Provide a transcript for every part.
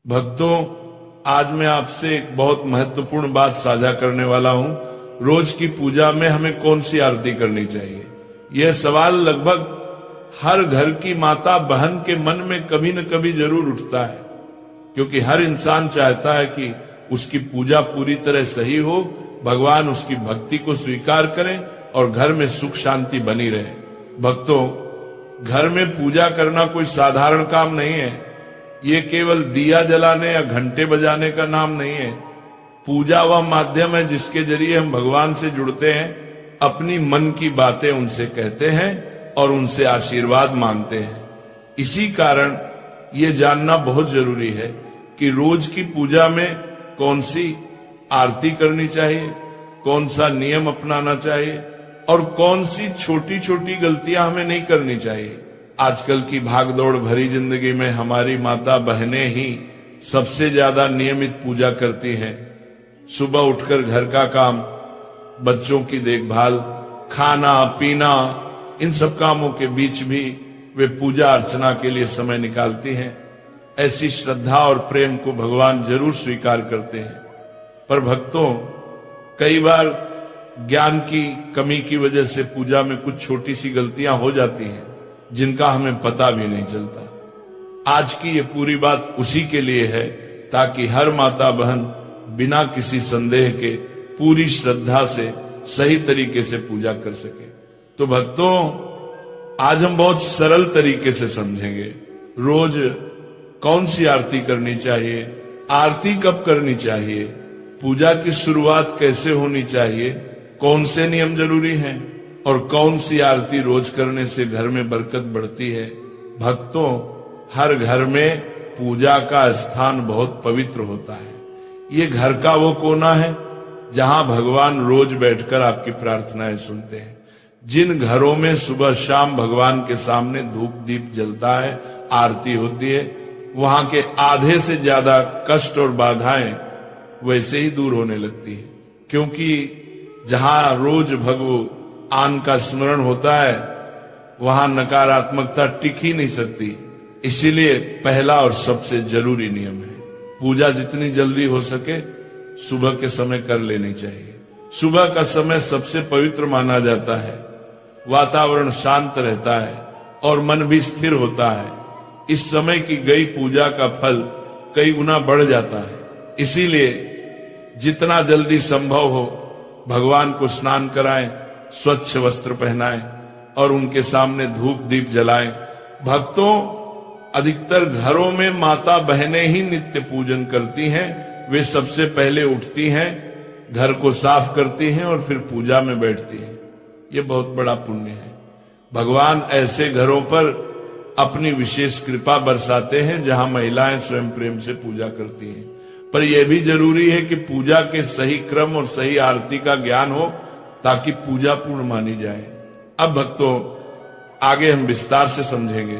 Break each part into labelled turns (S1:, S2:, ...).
S1: भक्तों, आज मैं आपसे एक बहुत महत्वपूर्ण बात साझा करने वाला हूं। रोज की पूजा में हमें कौन सी आरती करनी चाहिए, यह सवाल लगभग हर घर की माता बहन के मन में कभी न कभी जरूर उठता है, क्योंकि हर इंसान चाहता है कि उसकी पूजा पूरी तरह सही हो, भगवान उसकी भक्ति को स्वीकार करें और घर में सुख शांति बनी रहे। भक्तों, घर में पूजा करना कोई साधारण काम नहीं है। ये केवल दिया जलाने या घंटे बजाने का नाम नहीं है। पूजा वह माध्यम है जिसके जरिए हम भगवान से जुड़ते हैं, अपनी मन की बातें उनसे कहते हैं और उनसे आशीर्वाद मांगते हैं। इसी कारण ये जानना बहुत जरूरी है कि रोज की पूजा में कौन सी आरती करनी चाहिए, कौन सा नियम अपनाना चाहिए और कौन सी छोटी छोटी गलतियां हमें नहीं करनी चाहिए। आजकल की भागदौड़ भरी जिंदगी में हमारी माता बहनें ही सबसे ज्यादा नियमित पूजा करती हैं। सुबह उठकर घर का काम, बच्चों की देखभाल, खाना पीना, इन सब कामों के बीच भी वे पूजा अर्चना के लिए समय निकालती हैं। ऐसी श्रद्धा और प्रेम को भगवान जरूर स्वीकार करते हैं। पर भक्तों, कई बार ज्ञान की कमी की वजह से पूजा में कुछ छोटी सी गलतियां हो जाती हैं जिनका हमें पता भी नहीं चलता। आज की ये पूरी बात उसी के लिए है ताकि हर माता बहन बिना किसी संदेह के पूरी श्रद्धा से सही तरीके से पूजा कर सके। तो भक्तों, आज हम बहुत सरल तरीके से समझेंगे रोज कौन सी आरती करनी चाहिए, आरती कब करनी चाहिए, पूजा की शुरुआत कैसे होनी चाहिए, कौन से नियम जरूरी हैं और कौन सी आरती रोज करने से घर में बरकत बढ़ती है। भक्तों, हर घर में पूजा का स्थान बहुत पवित्र होता है। ये घर का वो कोना है जहां भगवान रोज बैठकर आपकी प्रार्थनाएं सुनते हैं। जिन घरों में सुबह शाम भगवान के सामने धूप दीप जलता है, आरती होती है, वहां के आधे से ज्यादा कष्ट और बाधाएं वैसे ही दूर होने लगती है, क्योंकि जहां रोज भगवान का स्मरण होता है वहां नकारात्मकता टिक ही नहीं सकती। इसीलिए पहला और सबसे जरूरी नियम है, पूजा जितनी जल्दी हो सके सुबह के समय कर लेनी चाहिए। सुबह का समय सबसे पवित्र माना जाता है, वातावरण शांत रहता है और मन भी स्थिर होता है। इस समय की गई पूजा का फल कई गुना बढ़ जाता है। इसीलिए जितना जल्दी संभव हो भगवान को स्नान कराएं, स्वच्छ वस्त्र पहनाएं और उनके सामने धूप दीप जलाएं। भक्तों, अधिकतर घरों में माता बहनें ही नित्य पूजन करती हैं। वे सबसे पहले उठती हैं, घर को साफ करती हैं और फिर पूजा में बैठती हैं। ये बहुत बड़ा पुण्य है। भगवान ऐसे घरों पर अपनी विशेष कृपा बरसाते हैं जहां महिलाएं स्वयं प्रेम से पूजा करती हैं। पर यह भी जरूरी है कि पूजा के सही क्रम और सही आरती का ज्ञान हो ताकि पूजा पूर्ण मानी जाए। अब भक्तों, आगे हम विस्तार से समझेंगे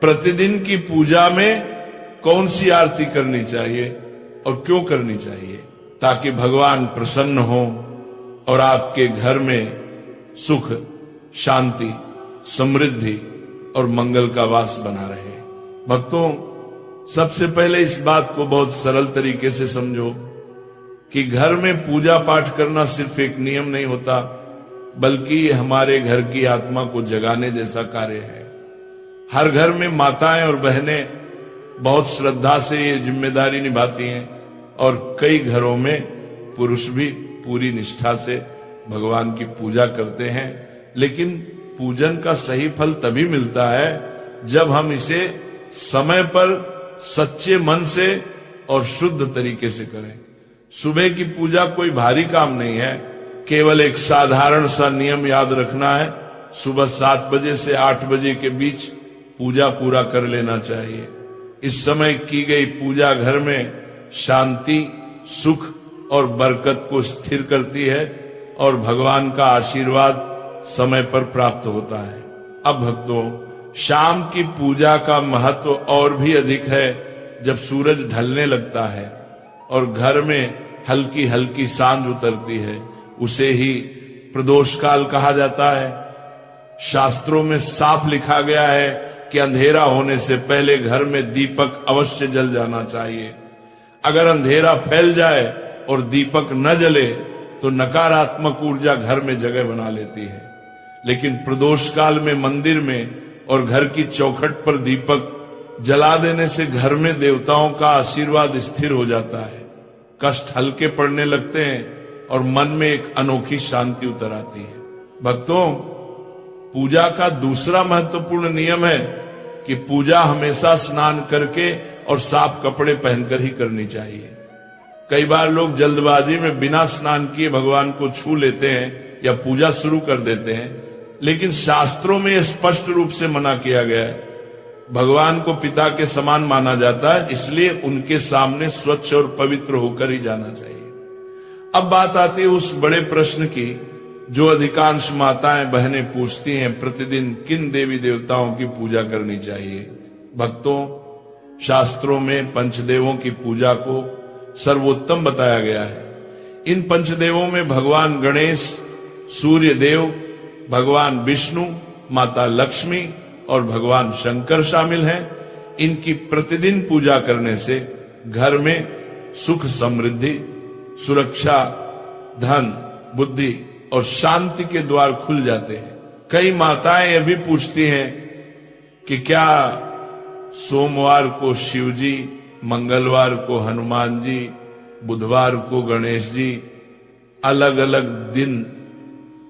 S1: प्रतिदिन की पूजा में कौन सी आरती करनी चाहिए और क्यों करनी चाहिए, ताकि भगवान प्रसन्न हो और आपके घर में सुख, शांति, समृद्धि और मंगल का वास बना रहे। भक्तों, सबसे पहले इस बात को बहुत सरल तरीके से समझो कि घर में पूजा पाठ करना सिर्फ एक नियम नहीं होता, बल्कि ये हमारे घर की आत्मा को जगाने जैसा कार्य है। हर घर में माताएं और बहनें बहुत श्रद्धा से ये जिम्मेदारी निभाती हैं और कई घरों में पुरुष भी पूरी निष्ठा से भगवान की पूजा करते हैं। लेकिन पूजन का सही फल तभी मिलता है जब हम इसे समय पर सच्चे मन से और शुद्ध तरीके से करें। सुबह की पूजा कोई भारी काम नहीं है, केवल एक साधारण सा नियम याद रखना है। सुबह 7 बजे से 8 बजे के बीच पूजा पूरा कर लेना चाहिए। इस समय की गई पूजा घर में शांति, सुख और बरकत को स्थिर करती है और भगवान का आशीर्वाद समय पर प्राप्त होता है। अब भक्तों, शाम की पूजा का महत्व और भी अधिक है जब सूरज ढलने लगता है और घर में हल्की हल्की सांझ उतरती है। उसे ही प्रदोष काल कहा जाता है। शास्त्रों में साफ लिखा गया है कि अंधेरा होने से पहले घर में दीपक अवश्य जल जाना चाहिए। अगर अंधेरा फैल जाए और दीपक न जले तो नकारात्मक ऊर्जा घर में जगह बना लेती है। लेकिन प्रदोष काल में मंदिर में और घर की चौखट पर दीपक जला देने से घर में देवताओं का आशीर्वाद स्थिर हो जाता है, कष्ट हल्के पड़ने लगते हैं और मन में एक अनोखी शांति उतर आती है। भक्तों, पूजा का दूसरा महत्वपूर्ण नियम है कि पूजा हमेशा स्नान करके और साफ कपड़े पहनकर ही करनी चाहिए। कई बार लोग जल्दबाजी में बिना स्नान किए भगवान को छू लेते हैं या पूजा शुरू कर देते हैं, लेकिन शास्त्रों में यह स्पष्ट रूप से मना किया गया है। भगवान को पिता के समान माना जाता है, इसलिए उनके सामने स्वच्छ और पवित्र होकर ही जाना चाहिए। अब बात आती है उस बड़े प्रश्न की जो अधिकांश माताएं बहनें पूछती हैं, प्रतिदिन किन देवी देवताओं की पूजा करनी चाहिए। भक्तों, शास्त्रों में पंचदेवों की पूजा को सर्वोत्तम बताया गया है। इन पंचदेवों में भगवान गणेश, सूर्य देव, भगवान विष्णु, माता लक्ष्मी और भगवान शंकर शामिल हैं। इनकी प्रतिदिन पूजा करने से घर में सुख समृद्धि, सुरक्षा, धन, बुद्धि और शांति के द्वार खुल जाते हैं। कई माताएं यह भी पूछती हैं कि क्या सोमवार को शिव जी, मंगलवार को हनुमान जी, बुधवार को गणेश जी, अलग अलग दिन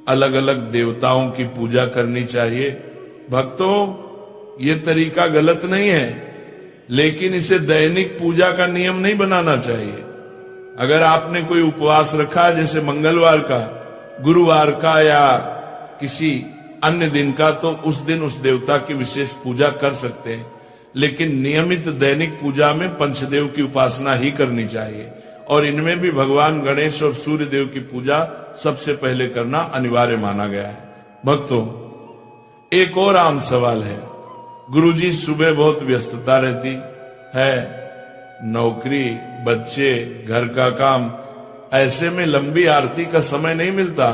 S1: अलग अलग देवताओं की पूजा करनी चाहिए। भक्तों, ये तरीका गलत नहीं है, लेकिन इसे दैनिक पूजा का नियम नहीं बनाना चाहिए। अगर आपने कोई उपवास रखा है, जैसे मंगलवार का, गुरुवार का या किसी अन्य दिन का, तो उस दिन उस देवता की विशेष पूजा कर सकते हैं। लेकिन नियमित दैनिक पूजा में पंचदेव की उपासना ही करनी चाहिए और इनमें भी भगवान गणेश और सूर्य देव की पूजा सबसे पहले करना अनिवार्य माना गया है। भक्तों, एक और आम सवाल है। गुरुजी, सुबह बहुत व्यस्तता रहती है, नौकरी, बच्चे, घर का काम, ऐसे में लंबी आरती का समय नहीं मिलता।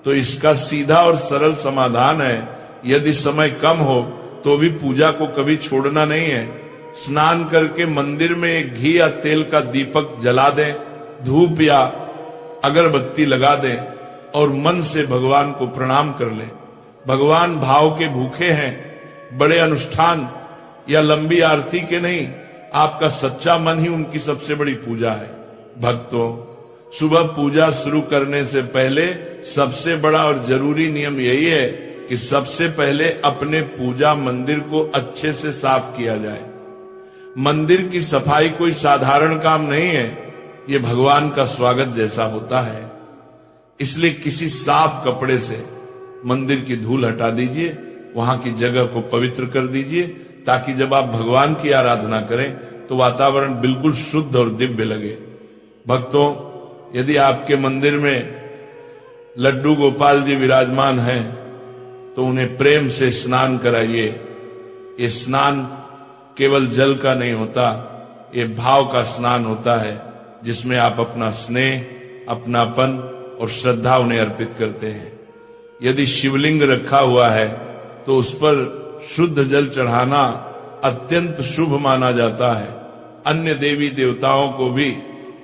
S1: तो इसका सीधा और सरल समाधान है, यदि समय कम हो तो भी पूजा को कभी छोड़ना नहीं है। स्नान करके मंदिर में एक घी या तेल का दीपक जला दें, धूप या अगरबत्ती लगा दें और मन से भगवान को प्रणाम कर लें। भगवान भाव के भूखे हैं, बड़े अनुष्ठान या लंबी आरती के नहीं। आपका सच्चा मन ही उनकी सबसे बड़ी पूजा है। भक्तों, सुबह पूजा शुरू करने से पहले सबसे बड़ा और जरूरी नियम यही है कि सबसे पहले अपने पूजा मंदिर को अच्छे से साफ किया जाए। मंदिर की सफाई कोई साधारण काम नहीं है, ये भगवान का स्वागत जैसा होता है। इसलिए किसी साफ कपड़े से मंदिर की धूल हटा दीजिए, वहां की जगह को पवित्र कर दीजिए, ताकि जब आप भगवान की आराधना करें तो वातावरण बिल्कुल शुद्ध और दिव्य लगे। भक्तों, यदि आपके मंदिर में लड्डू गोपाल जी विराजमान हैं तो उन्हें प्रेम से स्नान कराइए। ये स्नान केवल जल का नहीं होता, ये भाव का स्नान होता है, जिसमें आप अपना स्नेह, अपनापन और श्रद्धा उन्हें अर्पित करते हैं। यदि शिवलिंग रखा हुआ है तो उस पर शुद्ध जल चढ़ाना अत्यंत शुभ माना जाता है। अन्य देवी देवताओं को भी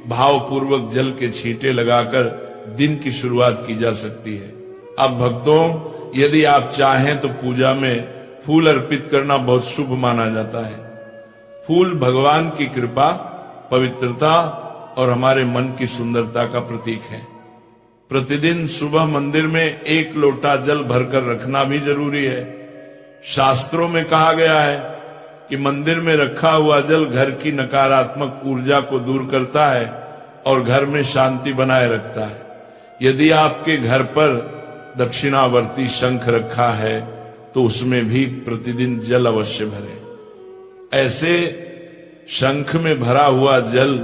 S1: भावपूर्वक जल के छींटे लगाकर दिन की शुरुआत की जा सकती है। अब भक्तों, यदि आप चाहें तो पूजा में फूल अर्पित करना बहुत शुभ माना जाता है। फूल भगवान की कृपा, पवित्रता और हमारे मन की सुंदरता का प्रतीक है। प्रतिदिन सुबह मंदिर में 1 लोटा जल भरकर रखना भी जरूरी है। शास्त्रों में कहा गया है कि मंदिर में रखा हुआ जल घर की नकारात्मक ऊर्जा को दूर करता है और घर में शांति बनाए रखता है। यदि आपके घर पर दक्षिणावर्ती शंख रखा है तो उसमें भी प्रतिदिन जल अवश्य भरें। ऐसे शंख में भरा हुआ जल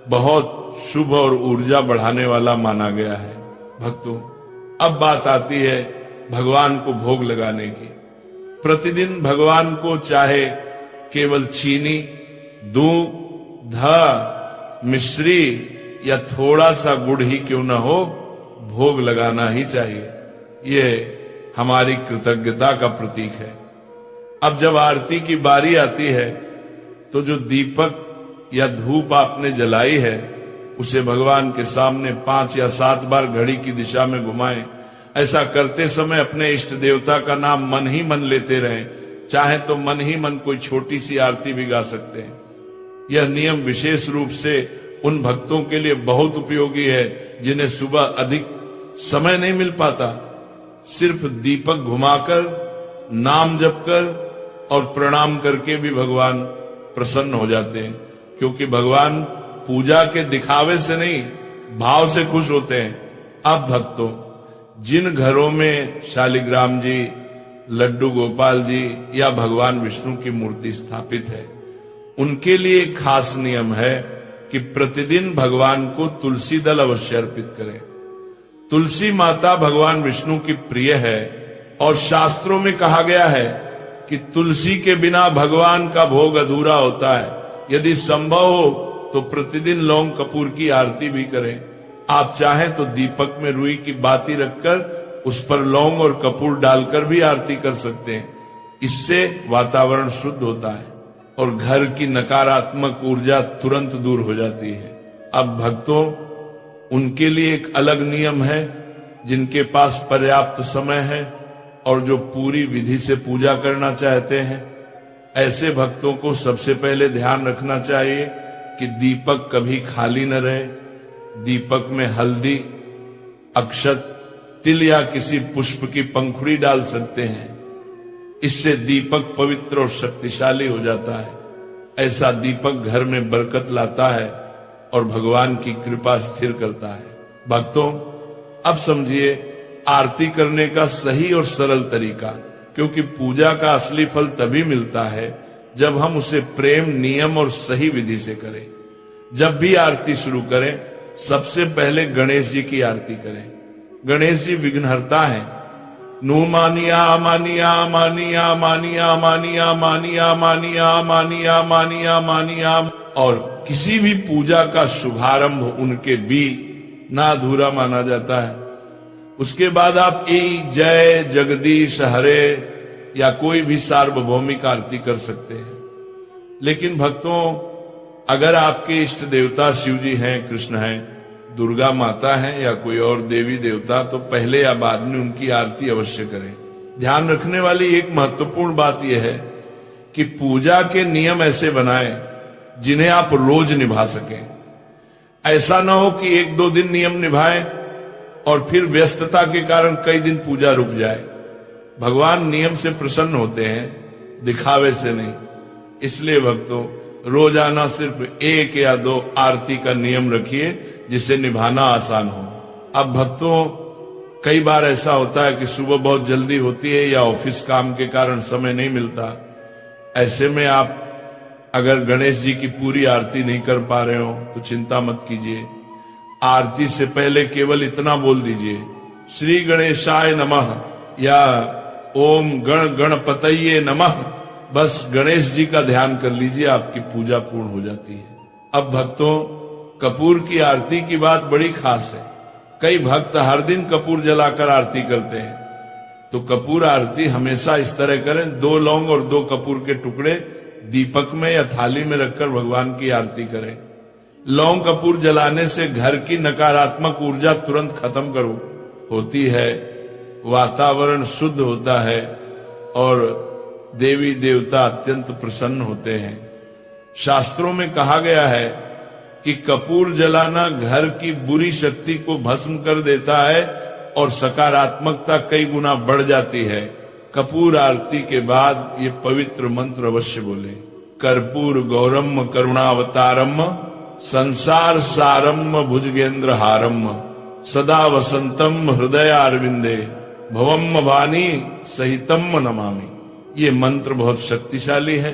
S1: बहुत शुभ और ऊर्जा बढ़ाने वाला माना गया है। भक्तों, अब बात आती है भगवान को भोग लगाने की। प्रतिदिन भगवान को चाहे केवल चीनी, दूध, मिश्री या थोड़ा सा गुड़ ही क्यों न हो, भोग लगाना ही चाहिए। ये हमारी कृतज्ञता का प्रतीक है। अब जब आरती की बारी आती है तो जो दीपक या धूप आपने जलाई है उसे भगवान के सामने 5 या 7 बार घड़ी की दिशा में घुमाएं। ऐसा करते समय अपने इष्ट देवता का नाम मन ही मन लेते रहें। चाहे तो मन ही मन कोई छोटी सी आरती भी गा सकते हैं। यह नियम विशेष रूप से उन भक्तों के लिए बहुत उपयोगी है जिन्हें सुबह अधिक समय नहीं मिल पाता। सिर्फ दीपक घुमाकर, नाम जप कर और प्रणाम करके भी भगवान प्रसन्न हो जाते हैं, क्योंकि भगवान पूजा के दिखावे से नहीं, भाव से खुश होते हैं। अब भक्तों, जिन घरों में शालिग्राम जी, लड्डू गोपाल जी या भगवान विष्णु की मूर्ति स्थापित है, उनके लिए एक खास नियम है कि प्रतिदिन भगवान को तुलसी दल अवश्य अर्पित करें। तुलसी माता भगवान विष्णु की प्रिय है और शास्त्रों में कहा गया है कि तुलसी के बिना भगवान का भोग अधूरा होता है। यदि संभव हो तो प्रतिदिन लौंग कपूर की आरती भी करें। आप चाहें तो दीपक में रुई की बाती रखकर उस पर लौंग और कपूर डालकर भी आरती कर सकते हैं। इससे वातावरण शुद्ध होता है और घर की नकारात्मक ऊर्जा तुरंत दूर हो जाती है। अब भक्तों, उनके लिए एक अलग नियम है। जिनके पास पर्याप्त समय है और जो पूरी विधि से पूजा करना चाहते हैं, ऐसे भक्तों को सबसे पहले ध्यान रखना चाहिए कि दीपक कभी खाली न रहे। दीपक में हल्दी, अक्षत, तिल या किसी पुष्प की पंखुड़ी डाल सकते हैं। इससे दीपक पवित्र और शक्तिशाली हो जाता है। ऐसा दीपक घर में बरकत लाता है और भगवान की कृपा स्थिर करता है। भक्तों, अब समझिए आरती करने का सही और सरल तरीका, क्योंकि पूजा का असली फल तभी मिलता है जब हम उसे प्रेम, नियम और सही विधि से करें। जब भी आरती शुरू करें, सबसे पहले गणेश जी की आरती करें। गणेश जी विघ्नहर्ता हैं। नु मानिया मानिया मानिया मानिया मानिया मानिया मानिया मानिया मानिया मानिया। और किसी भी पूजा का शुभारंभ उनके भी ना अधूरा माना जाता है। उसके बाद आप ए जय जगदीश हरे या कोई भी सार्वभौमिक आरती कर सकते हैं। लेकिन भक्तों, अगर आपके इष्ट देवता शिव जी हैं, कृष्ण हैं, दुर्गा माता हैं या कोई और देवी देवता, तो पहले या बाद में उनकी आरती अवश्य करें। ध्यान रखने वाली एक महत्वपूर्ण बात यह है कि पूजा के नियम ऐसे बनाएं जिन्हें आप रोज निभा सकें। ऐसा ना हो कि 1-2 दिन नियम निभाएं और फिर व्यस्तता के कारण कई दिन पूजा रुक जाए। भगवान नियम से प्रसन्न होते हैं, दिखावे से नहीं। इसलिए भक्तों, रोजाना सिर्फ 1 या 2 आरती का नियम रखिए जिसे निभाना आसान हो। अब भक्तों, कई बार ऐसा होता है कि सुबह बहुत जल्दी होती है या ऑफिस काम के कारण समय नहीं मिलता। ऐसे में आप अगर गणेश जी की पूरी आरती नहीं कर पा रहे हो तो चिंता मत कीजिए। आरती से पहले केवल इतना बोल दीजिए, श्री गणेशाय नमः या ओम गण गणपतये नमः। बस गणेश जी का ध्यान कर लीजिए, आपकी पूजा पूर्ण हो जाती है। अब भक्तों, कपूर की आरती की बात बड़ी खास है। कई भक्त हर दिन कपूर जलाकर आरती करते हैं, तो कपूर आरती हमेशा इस तरह करें, 2 लौंग और 2 कपूर के टुकड़े दीपक में या थाली में रखकर भगवान की आरती करें। लौंग कपूर जलाने से घर की नकारात्मक ऊर्जा तुरंत खत्म होती है, वातावरण शुद्ध होता है और देवी देवता अत्यंत प्रसन्न होते हैं। शास्त्रों में कहा गया है कि कपूर जलाना घर की बुरी शक्ति को भस्म कर देता है और सकारात्मकता कई गुना बढ़ जाती है। कपूर आरती के बाद ये पवित्र मंत्र अवश्य बोले, कर्पूर गौरम करुणावतारम संसार सारम भुजगेंद्र हारम सदा वसंतम हृदय अरविंदे भवम वाणी सहितम नमामि। ये मंत्र बहुत शक्तिशाली है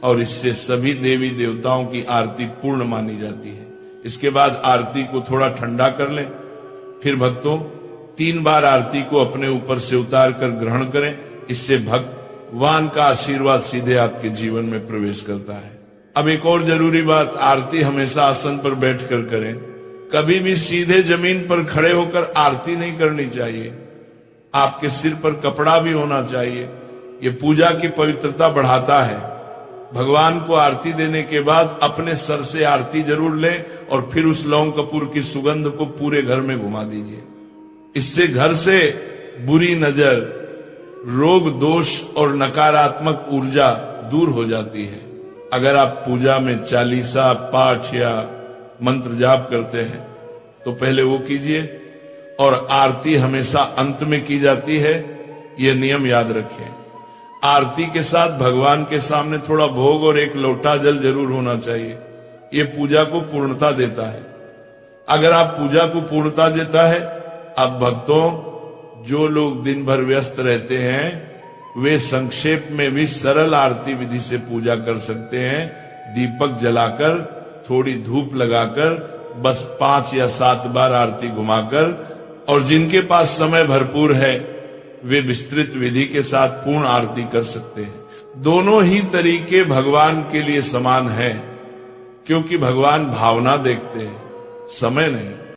S1: और इससे सभी देवी देवताओं की आरती पूर्ण मानी जाती है। इसके बाद आरती को थोड़ा ठंडा कर लें। फिर भक्तों, 3 बार आरती को अपने ऊपर से उतार कर ग्रहण करें। इससे भगवान का आशीर्वाद सीधे आपके जीवन में प्रवेश करता है। अब एक और जरूरी बात, आरती हमेशा आसन पर बैठकर करें। कभी भी सीधे जमीन पर खड़े होकर आरती नहीं करनी चाहिए। आपके सिर पर कपड़ा भी होना चाहिए ये पूजा की पवित्रता बढ़ाता है। भगवान को आरती देने के बाद अपने सर से आरती जरूर लें और फिर उस लौंग कपूर की सुगंध को पूरे घर में घुमा दीजिए। इससे घर से बुरी नजर, रोग दोष और नकारात्मक ऊर्जा दूर हो जाती है। अगर आप पूजा में चालीसा पाठ या मंत्र जाप करते हैं तो पहले वो कीजिए, और आरती हमेशा अंत में की जाती है, ये नियम याद रखें। आरती के साथ भगवान के सामने थोड़ा भोग और एक लोटा जल जरूर होना चाहिए। ये पूजा को पूर्णता देता है। अगर आप पूजा को पूर्णता देता है, अब भक्तों, जो लोग दिन भर व्यस्त रहते हैं वे संक्षेप में भी सरल आरती विधि से पूजा कर सकते हैं। दीपक जलाकर, थोड़ी धूप लगाकर, बस 5 या 7 बार आरती घुमाकर, और जिनके पास समय भरपूर है वे विस्तृत विधि के साथ पूर्ण आरती कर सकते हैं। दोनों ही तरीके भगवान के लिए समान है, क्योंकि भगवान भावना देखते हैं, समय नहीं।